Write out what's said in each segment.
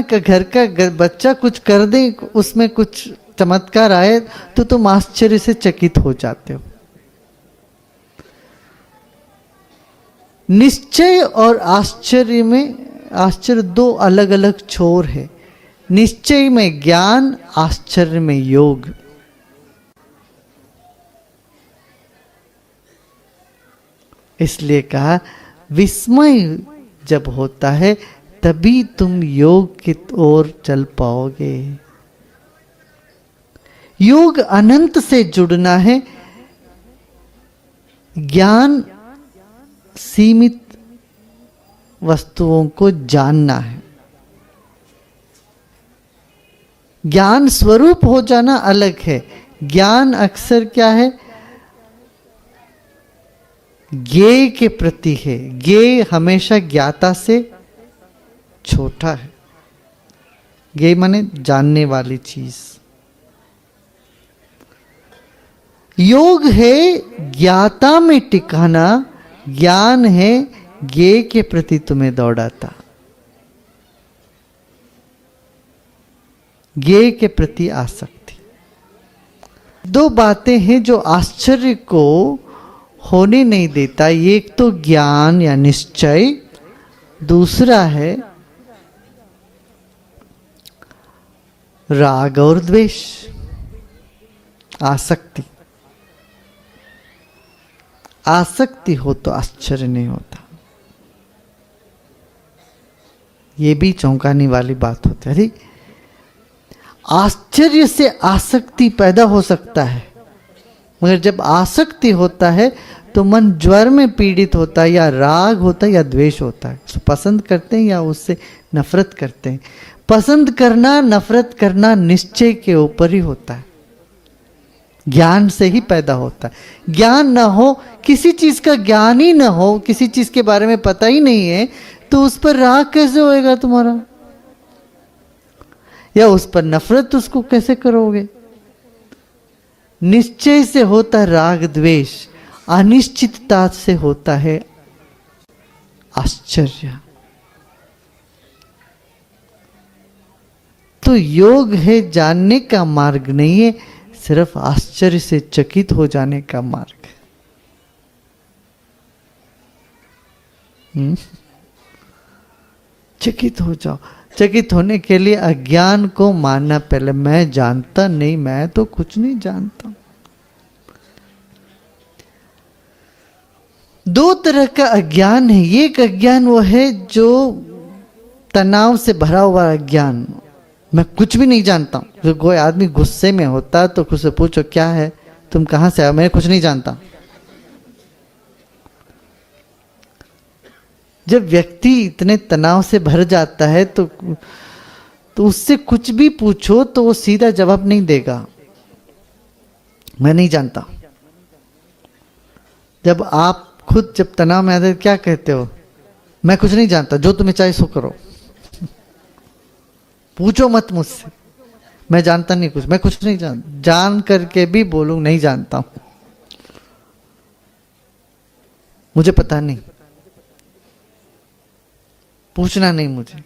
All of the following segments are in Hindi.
घर का बच्चा कुछ कर दे, उसमें कुछ चमत्कार आए तो तुम आश्चर्य से चकित हो जाते हो। निश्चय और आश्चर्य में, आश्चर्य दो अलग अलग छोर है। निश्चय में ज्ञान, आश्चर्य में योग। इसलिए कहा विस्मय जब होता है तभी तुम योग की ओर चल पाओगे। योग अनंत से जुड़ना है, ज्ञान सीमित वस्तुओं को जानना है। ज्ञान स्वरूप हो जाना अलग है। ज्ञान अक्सर क्या है, ज्ञेय के प्रति है। ज्ञेय हमेशा ज्ञाता से छोटा है। ज्ञेय माने जानने वाली चीज। योग है ज्ञाता में टिकाना, ज्ञान है ज्ञेय के प्रति तुम्हें दौड़ाता, ज्ञेय के प्रति आसक्ति। दो बातें हैं जो आश्चर्य को होने नहीं देता। एक तो ज्ञान या निश्चय, दूसरा है राग और द्वेष, आसक्ति। आसक्ति हो तो आश्चर्य नहीं होता। ये भी चौंकाने वाली बात होती है। अरे आश्चर्य से आसक्ति पैदा हो सकता है, मगर जब आसक्ति होता है तो मन ज्वर में पीड़ित होता है, या राग होता है या द्वेष होता है। उसको पसंद करते हैं या उससे नफरत करते हैं। पसंद करना, नफरत करना निश्चय के ऊपर ही होता है, ज्ञान से ही पैदा होता है। ज्ञान ना हो, किसी चीज का ज्ञान ही ना हो, किसी चीज के बारे में पता ही नहीं है, तो उस पर राग कैसे होएगा तुम्हारा, या उस पर नफरत उसको कैसे करोगे। निश्चय से होता है राग द्वेष, अनिश्चितता से होता है आश्चर्य। तो योग है जानने का मार्ग नहीं है, सिर्फ आश्चर्य से चकित हो जाने का मार्ग है। चकित हो जाओ। चकित होने के लिए अज्ञान को मानना पहले, मैं जानता नहीं, मैं तो कुछ नहीं जानता। दो तरह का अज्ञान है। एक अज्ञान वो है जो तनाव से भरा हुआ अज्ञान, मैं कुछ भी नहीं जानता हूं। जो कोई आदमी गुस्से में होता तो उससे पूछो क्या है, तुम कहां से आए, मैं कुछ नहीं जानता। जब व्यक्ति इतने तनाव से भर जाता है तो उससे कुछ भी पूछो तो वो सीधा जवाब नहीं देगा, मैं नहीं जानता। जब आप खुद जब तनाव में आते क्या कहते हो, मैं कुछ नहीं जानता, जो तुम्हें चाहे सो करो, पूछो मत मुझसे, मैं जानता नहीं कुछ, मैं कुछ नहीं जानता। जान करके भी बोलूं नहीं जानता हूं, मुझे पता नहीं, पूछना नहीं मुझे।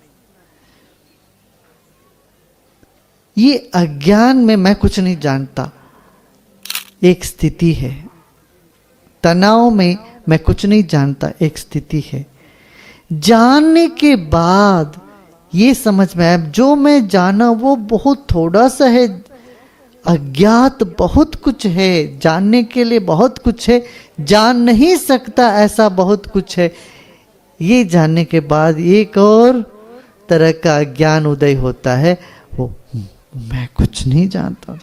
ये अज्ञान में मैं कुछ नहीं जानता एक स्थिति है, तनाव में मैं कुछ नहीं जानता एक स्थिति है। जानने के बाद ये समझ में आया जो मैं जाना वो बहुत थोड़ा सा है, अज्ञात बहुत कुछ है, जानने के लिए बहुत कुछ है, जान नहीं सकता ऐसा बहुत कुछ है। ये जानने के बाद एक और तरह का ज्ञान उदय होता है, वो मैं कुछ नहीं जानता,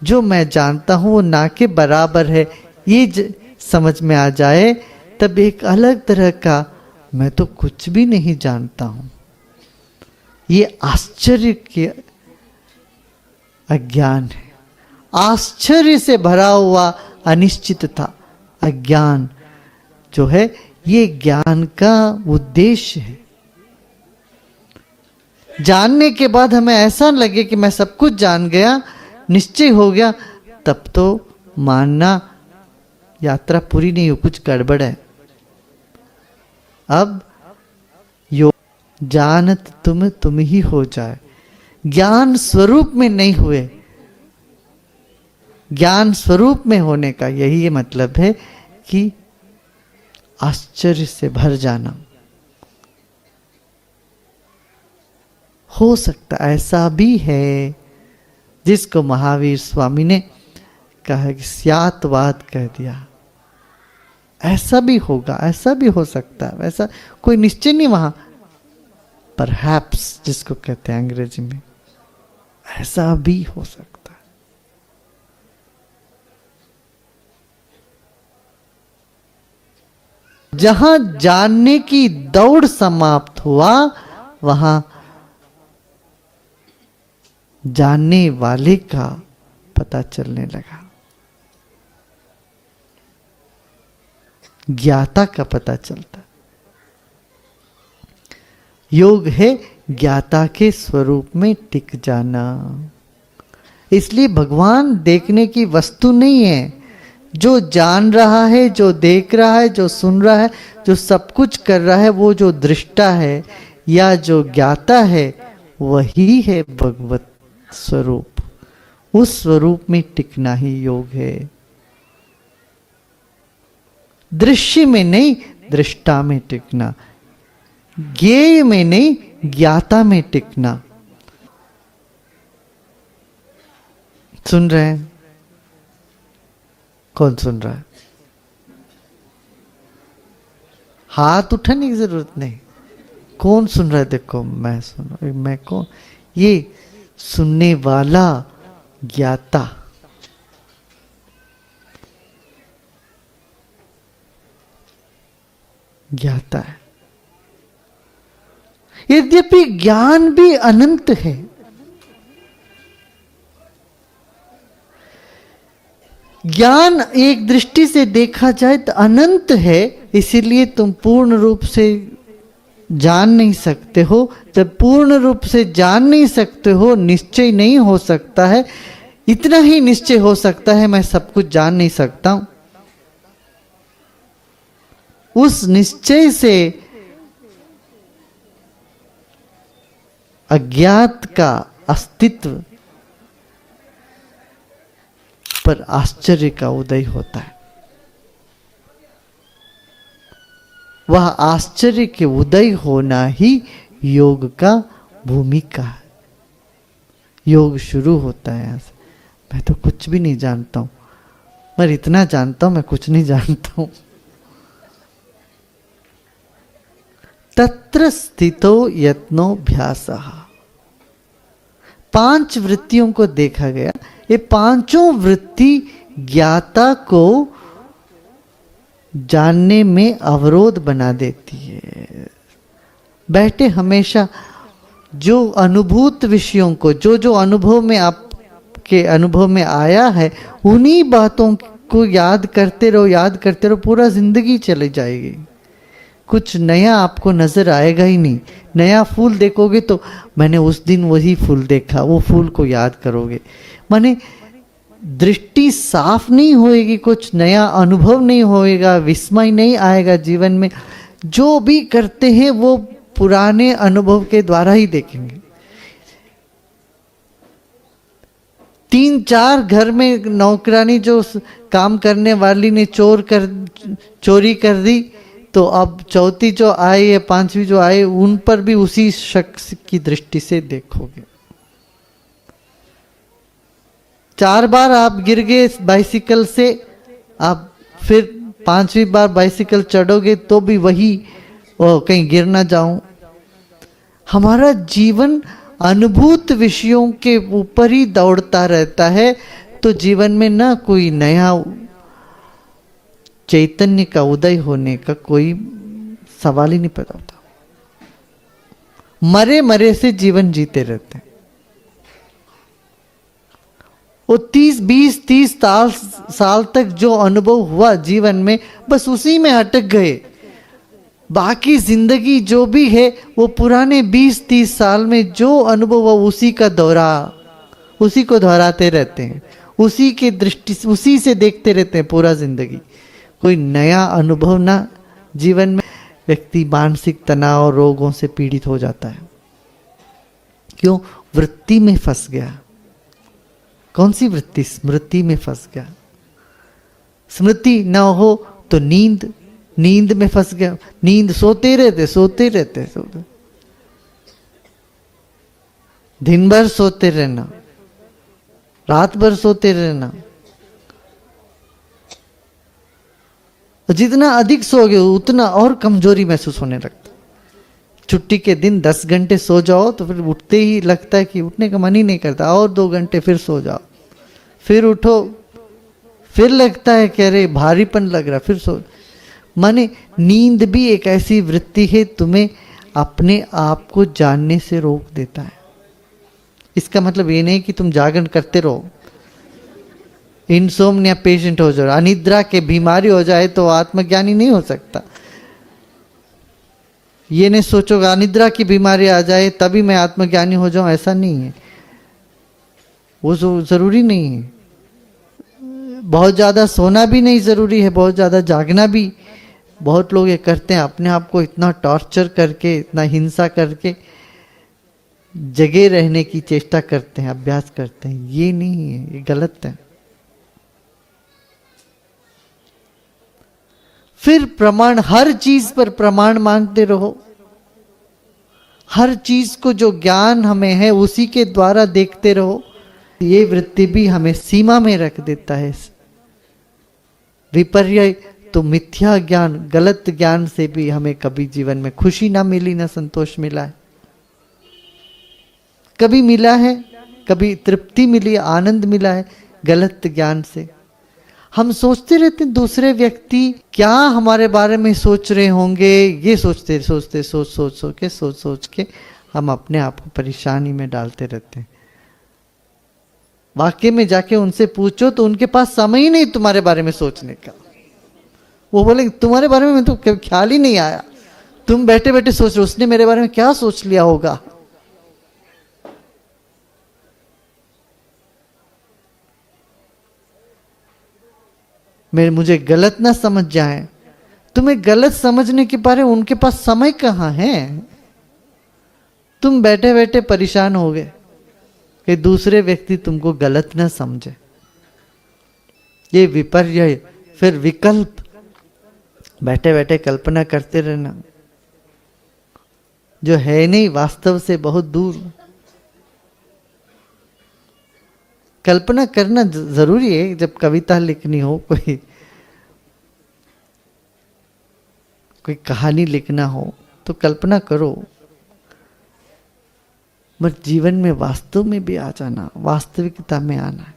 जो मैं जानता हूं वो ना के बराबर है। ये समझ में आ जाए तब एक अलग तरह का मैं तो कुछ भी नहीं जानता हूं, ये आश्चर्य के अज्ञान है। आश्चर्य से भरा हुआ अनिश्चितता अज्ञान जो है, ये ज्ञान का उद्देश्य है। जानने के बाद हमें ऐसा लगे कि मैं सब कुछ जान गया, निश्चय हो गया, तब तो मानना यात्रा पूरी नहीं हो, कुछ गड़बड़ है। अब योग जानत तुम ही हो जाए। ज्ञान स्वरूप में नहीं हुए, ज्ञान स्वरूप में होने का यही मतलब है कि आश्चर्य से भर जाना। हो सकता ऐसा भी है जिसको महावीर स्वामी ने कहा कि स्यातवाद कह दिया, ऐसा भी होगा, ऐसा भी हो सकता है, ऐसा कोई निश्चय नहीं वहां। परहैप्स जिसको कहते हैं अंग्रेजी में, ऐसा भी हो सकता है। जहां जानने की दौड़ समाप्त हुआ, वहां जानने वाले का पता चलने लगा, ज्ञाता का पता चलता। योग है ज्ञाता के स्वरूप में टिक जाना। इसलिए भगवान देखने की वस्तु नहीं है। जो जान रहा है, जो देख रहा है, जो सुन रहा है, जो सब कुछ कर रहा है, वो जो दृष्टा है या जो ज्ञाता है, वही है भगवत स्वरूप। उस स्वरूप में टिकना ही योग है। दृश्य में नहीं, दृष्टा में टिकना। ज्ञेय में नहीं, ज्ञाता में टिकना। सुन रहे हैं? कौन सुन रहा है? हाथ उठाने की जरूरत नहीं। कौन सुन रहा है? देखो मैं सुन रहा हूं। मैं कौन? ये सुनने वाला ज्ञाता। ज्ञाता है। यद्यपि ज्ञान भी अनंत है, ज्ञान एक दृष्टि से देखा जाए तो अनंत है, इसीलिए तुम पूर्ण रूप से जान नहीं सकते हो। जब पूर्ण रूप से जान नहीं सकते हो, निश्चय नहीं हो सकता है। इतना ही निश्चय हो सकता है, मैं सब कुछ जान नहीं सकता हूं। उस निश्चय से अज्ञात का अस्तित्व पर आश्चर्य का उदय होता है। वह आश्चर्य के उदय होना ही योग का भूमिका है। योग शुरू होता है यहां से। मैं तो कुछ भी नहीं जानता हूं, मैं इतना जानता हूं, मैं कुछ नहीं जानता हूं। तत्र स्थितो यत्नोऽभ्यासः। 5 वृत्तियों को देखा गया। ये पांचों वृत्ति ज्ञाता को जानने में अवरोध बना देती है। बैठे हमेशा जो अनुभूत विषयों को, जो जो अनुभव में आपके अनुभव में आया है, उन्हीं बातों को याद करते रहो, याद करते रहो, पूरा जिंदगी चली जाएगी। कुछ नया आपको नजर आएगा ही नहीं। नया फूल देखोगे तो मैंने उस दिन वही फूल देखा, वो फूल को याद करोगे। माने दृष्टि साफ नहीं होएगी, कुछ नया अनुभव नहीं होएगा, विस्मय नहीं आएगा जीवन में। जो भी करते हैं वो पुराने अनुभव के द्वारा ही देखेंगे। 3-4 घर में नौकरानी जो काम करने वाली ने चोरी कर दी, तो अब चौथी जो आए या 5वीं जो आए, उन पर भी उसी शख्स की दृष्टि से देखोगे। 4 बार आप गिर गए बाइसिकल से, आप फिर 5वीं बार बाइसिकल चढ़ोगे तो भी वही, कहीं गिर ना जाऊं। हमारा जीवन अनुभूत विषयों के ऊपर ही दौड़ता रहता है, तो जीवन में ना कोई नया चैतन्य का उदय होने का कोई सवाल ही नहीं पैदा होता। मरे मरे से जीवन जीते रहते हैं। वो 20-30 साल तक जो अनुभव हुआ जीवन में, बस उसी में अटक गए। बाकी जिंदगी जो भी है वो पुराने 20-30 साल में जो अनुभव हुआ उसी का दोहरा, उसी को दोहराते रहते हैं, उसी के दृष्टि, उसी से देखते रहते हैं पूरा जिंदगी। कोई नया अनुभव ना जीवन में, व्यक्ति मानसिक तनाव रोगों से पीड़ित हो जाता है। क्यों? वृत्ति में फंस गया। कौन सी वृत्ति? स्मृति में फंस गया। स्मृति ना हो तो नींद, नींद में फंस गया। नींद, सोते रहते दिन भर सोते रहना, रात भर सोते रहना। जितना अधिक सोओगे उतना और कमजोरी महसूस होने लगता। छुट्टी के दिन 10 घंटे सो जाओ तो फिर उठते ही लगता है कि उठने का मन ही नहीं करता, और 2 घंटे फिर सो जाओ, फिर उठो, फिर लगता है कि अरे भारीपन लग रहा, फिर सो। माने नींद भी एक ऐसी वृत्ति है तुम्हें अपने आप को जानने से रोक देता है। इसका मतलब ये नहीं कि तुम जागरण करते रहो, इंसोम्निया पेशेंट हो जाओ, अनिद्रा के बीमारी हो जाए तो आत्मज्ञानी नहीं हो सकता। ये नहीं सोचोगा अनिद्रा की बीमारी आ जाए तभी मैं आत्मज्ञानी हो जाऊं, ऐसा नहीं है, वो जरूरी नहीं है। बहुत ज्यादा सोना भी नहीं जरूरी है, बहुत ज्यादा जागना भी। बहुत लोग ये करते हैं, अपने आप को इतना टॉर्चर करके, इतना हिंसा करके जगे रहने की चेष्टा करते हैं, अभ्यास करते हैं। ये नहीं है, ये गलत है। फिर प्रमाण, हर चीज पर प्रमाण मांगते रहो। हर चीज को जो ज्ञान हमें है उसी के द्वारा देखते रहो। ये वृत्ति भी हमें सीमा में रख देता है। विपर्य तो मिथ्या ज्ञान, गलत ज्ञान से भी हमें कभी जीवन में खुशी ना मिली, ना संतोष मिला है। कभी मिला है, कभी तृप्ति मिली, आनंद मिला है गलत ज्ञान से। हम सोचते रहते हैं दूसरे व्यक्ति क्या हमारे बारे में सोच रहे होंगे, ये सोचते सोचते सोच के हम अपने आप को परेशानी में डालते रहते हैं। वाकई में जाके उनसे पूछो तो उनके पास समय ही नहीं तुम्हारे बारे में सोचने का। वो बोले तुम्हारे बारे में तो ख्याल ही नहीं आया, तुम बैठे बैठे सोच रहे उसने मेरे बारे में क्या सोच लिया होगा। मुझे गलत ना समझ जाए। तुम्हें गलत समझने के बारे उनके पास समय कहाँ है। तुम बैठे बैठे परेशान हो गए कि दूसरे व्यक्ति तुमको गलत ना समझे। ये विपर्य। फिर विकल्प, बैठे बैठे कल्पना करते रहना जो है नहीं, वास्तव से बहुत दूर। कल्पना करना जरूरी है। जब कविता लिखनी हो, कोई कहानी लिखना हो तो कल्पना करो, मगर जीवन में वास्तव में भी आ जाना, वास्तविकता में आना।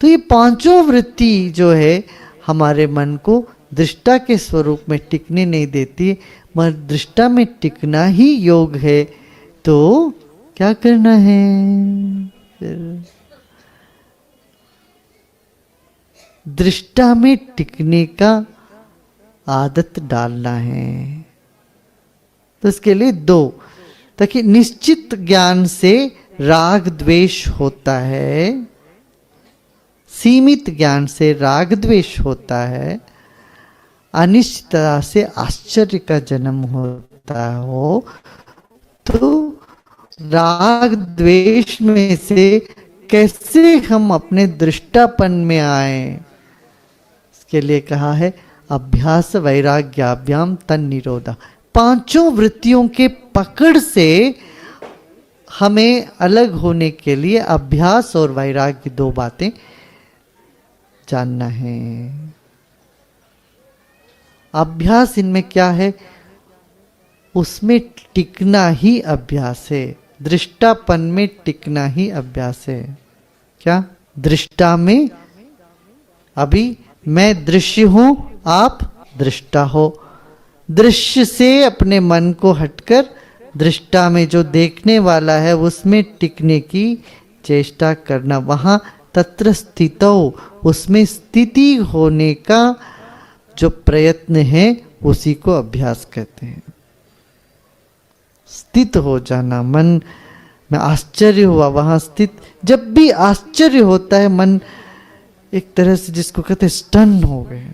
तो ये पांचों वृत्ति जो है हमारे मन को दृष्टा के स्वरूप में टिकने नहीं देती, मगर दृष्टा में टिकना ही योग है। तो क्या करना है? दृष्टा में टिकने का आदत डालना है। तो इसके लिए 2, ताकि निश्चित ज्ञान से राग द्वेष होता है, सीमित ज्ञान से राग द्वेष होता है, अनिश्चितता से आश्चर्य का जन्म होता हो। तो राग द्वेष में से कैसे हम अपने दृष्टापन में आए, इसके लिए कहा है अभ्यास वैराग्याभ्याम तन निरोधा। पांचों वृत्तियों के पकड़ से हमें अलग होने के लिए अभ्यास और वैराग्य 2 बातें जानना है। अभ्यास इनमें क्या है? उसमें टिकना ही अभ्यास है। दृष्टापन में टिकना ही अभ्यास है। क्या? दृष्टा में, अभी मैं दृश्य हूं, आप दृष्टा हो। दृश्य से अपने मन को हटकर दृष्टा में जो देखने वाला है उसमें टिकने की चेष्टा करना। वहां तत्र स्थितो, उसमें स्थिति होने का जो प्रयत्न है उसी को अभ्यास कहते हैं। स्थित हो जाना, मन में आश्चर्य हुआ, वहां स्थित। जब भी आश्चर्य होता है मन एक तरह से, जिसको कहते हैं स्टन हो गए,